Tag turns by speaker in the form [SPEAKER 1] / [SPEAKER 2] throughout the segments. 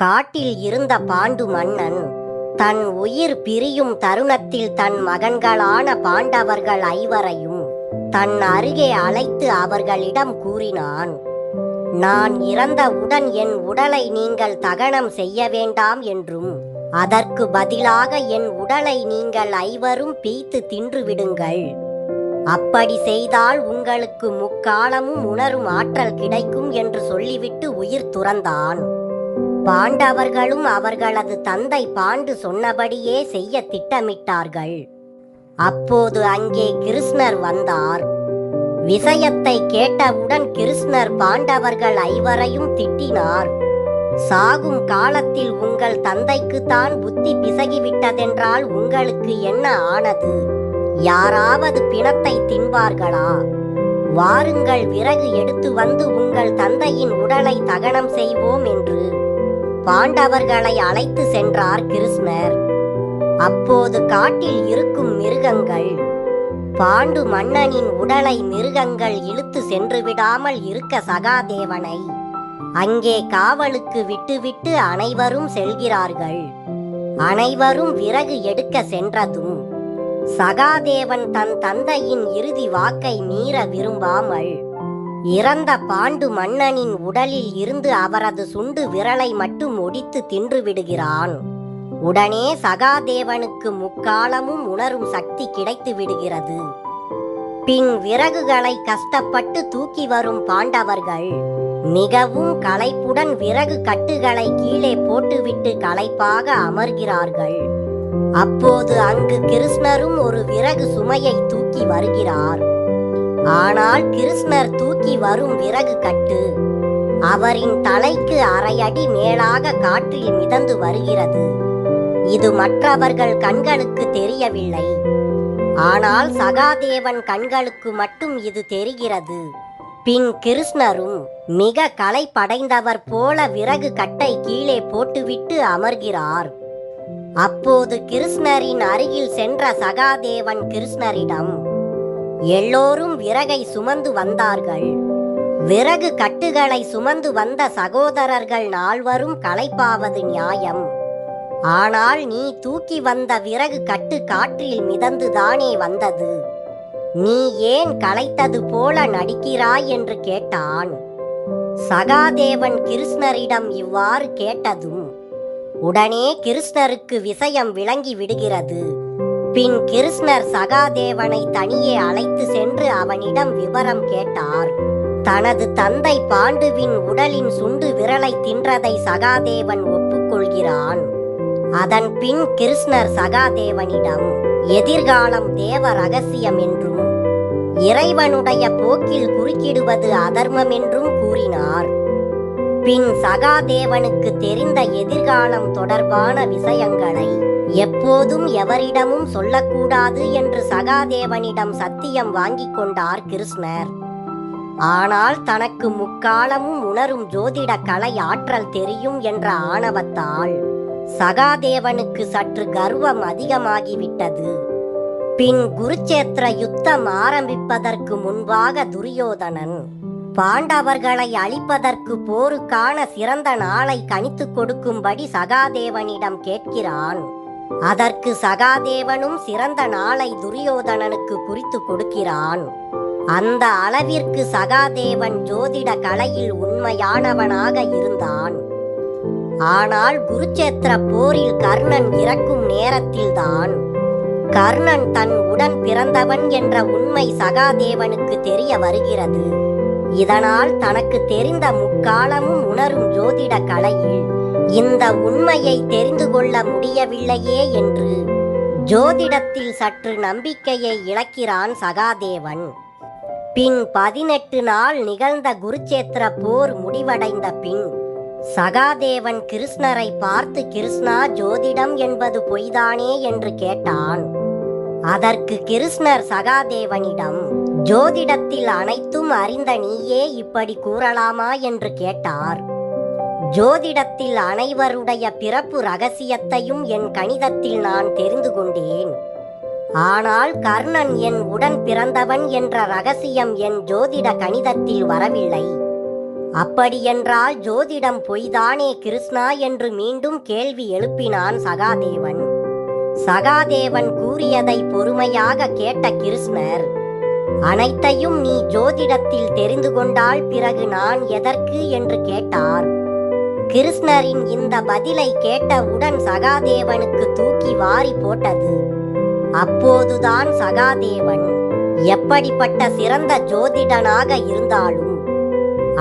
[SPEAKER 1] காட்டில் இருந்த பாண்டு மன்னன் தன் உயிர் பிரியும் தருணத்தில் தன் மகன்களான பாண்டவர்கள் ஐவரையும் தன் அருகே அழைத்து அவர்களிடம் கூறினான், நான் இறந்தவுடன் என் உடலை நீங்கள் தகனம் செய்ய வேண்டாம் என்றும், அதற்கு பதிலாக என் உடலை நீங்கள் ஐவரும் பீய்த்து தின்று விடுங்கள். அப்படி செய்தால் உங்களுக்கு முக்காலமும் உணரும் ஆற்றல் கிடைக்கும் என்று சொல்லிவிட்டு உயிர் துறந்தான். பாண்டவர்களும் அவர்களது தந்தை பாண்டு சொன்னபடியே செய்ய திட்டமிட்டார்கள். அப்போது அங்கே கிருஷ்ணர் வந்தார். விஷயத்தை கேட்டவுடன் கிருஷ்ணர் பாண்டவர்கள் ஐவரையும் திட்டினார். சாகும் காலத்தில் உங்கள் தந்தைக்குத்தான் புத்தி பிசகிவிட்டதென்றால் உங்களுக்கு என்ன ஆனது? யாராவது பிணத்தை தின்பார்களா? வாருங்கள், விறகு எடுத்து வந்து உங்கள் தந்தையின் உடலை தகனம் செய்வோம் என்று பாண்டவர்களை அழைத்து சென்றார் கிருஷ்ணர். அப்போது காட்டில் இருக்கும் மிருகங்கள் பாண்டு மன்னனின் உடலை மிருகங்கள் இழுத்து சென்று விடாமல் இருக்க சகாதேவனை அங்கே காவலுக்கு விட்டுவிட்டு அனைவரும் செல்கிறார்கள். அனைவரும் விறகு எடுக்க சென்றதும் சகாதேவன் தன் தந்தையின் இறுதி வாக்கை மீற விரும்பாமல் இறந்த பாண்டு மன்னனின் உடலில் இருந்து அவரது சுண்டு விரலை மட்டும் ஒடித்து தின்று விடுகிறான். உடனே சகாதேவனுக்கு முக்காலமும் உணரும் சக்தி கிடைத்து விடுகிறது. பின் விறகுகளை கஷ்டப்பட்டு தூக்கி வரும் பாண்டவர்கள் மிகவும் களைப்புடன் விறகு கட்டுகளை கீழே போட்டுவிட்டு களைப்பாக அமர்கிறார்கள். அப்போது அங்கு கிருஷ்ணரும் ஒரு விறகு சுமையை தூக்கி வருகிறார். ஆனால் கிருஷ்ணர் தூக்கி வரும் விறகு கட்டு அவரின் தலைக்கு அரை அடி மேலாக காற்றில் மிதந்து வருகிறது. இது மற்றவர்கள் கண்களுக்கு தெரியவில்லை. ஆனால் சகாதேவன் கண்களுக்கு மட்டும் இது தெரிகிறது. பின் கிருஷ்ணரும் மிக களைப்படைந்தவர் போல விறகு கட்டை கீழே போட்டுவிட்டு அமர்கிறார். அப்போது கிருஷ்ணரின் அருகில் சென்ற சகாதேவன் கிருஷ்ணரிடம், எல்லோரும் விறகை சுமந்து வந்தார்கள். விறகு கட்டுகளை சுமந்து வந்த சகோதரர்கள் நால்வரும் களைப்பாவது நியாயம். ஆனால் நீ தூக்கி வந்த விறகு கட்டு காற்றில் மிதந்துதானே வந்தது. நீ ஏன் களைத்தது போல நடிக்கிறாய் என்று கேட்டான். சகாதேவன் கிருஷ்ணரிடம் இவ்வாறு கேட்டதும் உடனே கிருஷ்ணருக்கு விஷயம் விளங்கி விடுகிறது. பின் கிருஷ்ணர் சகாதேவனை தனியே அழைத்து சென்று அவனிடம் விவரம் கேட்டார். தனது தந்தை பாண்டுவின் உடலின் சுண்டு விரலை தின்றதை சகாதேவன் ஒப்புக்கொள்கிறான். அதன் பின் கிருஷ்ணர் சகாதேவனிடம் எதிர்காலம் தேவ ரகசியம் என்றும் இறைவனுடைய போக்கில் குறுக்கிடுவது அதர்மம் என்றும் கூறினார். பின் சகாதேவனுக்கு தெரிந்த எதிர்காலம் தொடர்பான விஷயங்களை எப்போதும் எவரிடமும் சொல்லக்கூடாது என்று சகாதேவனிடம் சத்தியம் வாங்கிக் கொண்டார் கிருஷ்ணர். ஆனால் தனக்கு முக்காலமும் உணரும் ஜோதிட கலை ஆற்றல் தெரியும் என்ற ஆணவத்தால் சகாதேவனுக்கு சற்று கர்வம் அதிகமாகிவிட்டது. பின் குருச்சேத்திர யுத்தம் ஆரம்பிப்பதற்கு முன்பாக துரியோதனன் பாண்டவர்களை அழிப்பதற்கு போருக்கான சிறந்த நாளை கணித்து கொடுக்கும்படி சகாதேவனிடம் கேட்கிறான். அதற்கு சகாதேவனும் சிறந்த நாளை துரியோதனனுக்கு குறித்து கொடுக்கிறான். அந்த அளவிற்கு சகாதேவன் ஜோதிட கலையில் உண்மையானவனாக இருந்தான். ஆனால் குருச்சேத்திர போரில் கர்ணன் இறக்கும் நேரத்தில்தான் கர்ணன் தன் உடன் பிறந்தவன் என்ற உண்மை சகாதேவனுக்கு தெரிய வருகிறது. இதனால் தனக்கு தெரிந்த முக்காலமும் உணரும் ஜோதிட கலையில் இந்த உண்மையை தெரிந்து கொள்ள முடியவில்லையே என்று ஜோதிடத்தில் சற்று நம்பிக்கையை இழக்கிறான் சகாதேவன். பின் 18 நாள் நிகழ்ந்த குருச்சேத்திர போர் முடிவடைந்த பின் சகாதேவன் கிருஷ்ணரை பார்த்து, கிருஷ்ணா, ஜோதிடம் என்பது பொய்தானே என்று கேட்டான். அதற்கு கிருஷ்ணர் சகாதேவனிடம், ஜோதிடத்தில் அனைத்தும் அறிந்த நீயே இப்படி கூறலாமா என்று கேட்டார். ஜோதிடத்தில் அனைவருடைய பிறப்பு ரகசியத்தையும் என் கணிதத்தில் நான் தெரிந்து கொண்டேன். ஆனால் கர்ணன் என் உடன் பிறந்தவன் என்ற ரகசியம் என் ஜோதிட கணிதத்தில் வரவில்லை. அப்படியென்றால் ஜோதிடம் பொய்தானே கிருஷ்ணா என்று மீண்டும் கேள்வி எழுப்பினான் சகாதேவன். சகாதேவன் கூறியதை பொறுமையாக கேட்ட கிருஷ்ணர், அனைத்தையும் நீ ஜோதிடத்தில் தெரிந்து கொண்டால் பிறகு நான் எதற்கு என்று கேட்டார். கிருஷ்ணரின் இந்த பதிலை கேட்டவுடன் சகாதேவனுக்கு தூக்கி வாரி போட்டது. அப்போதுதான் சகாதேவன் எப்படிப்பட்ட சிறந்த ஜோதிடனாக இருந்தாலும்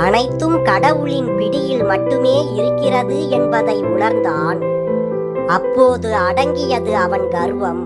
[SPEAKER 1] அனைத்தும் கடவுளின் பிடியில் மட்டுமே இருக்கிறது என்பதை உணர்ந்தான். அப்போது அடங்கியது அவன் கர்வம்.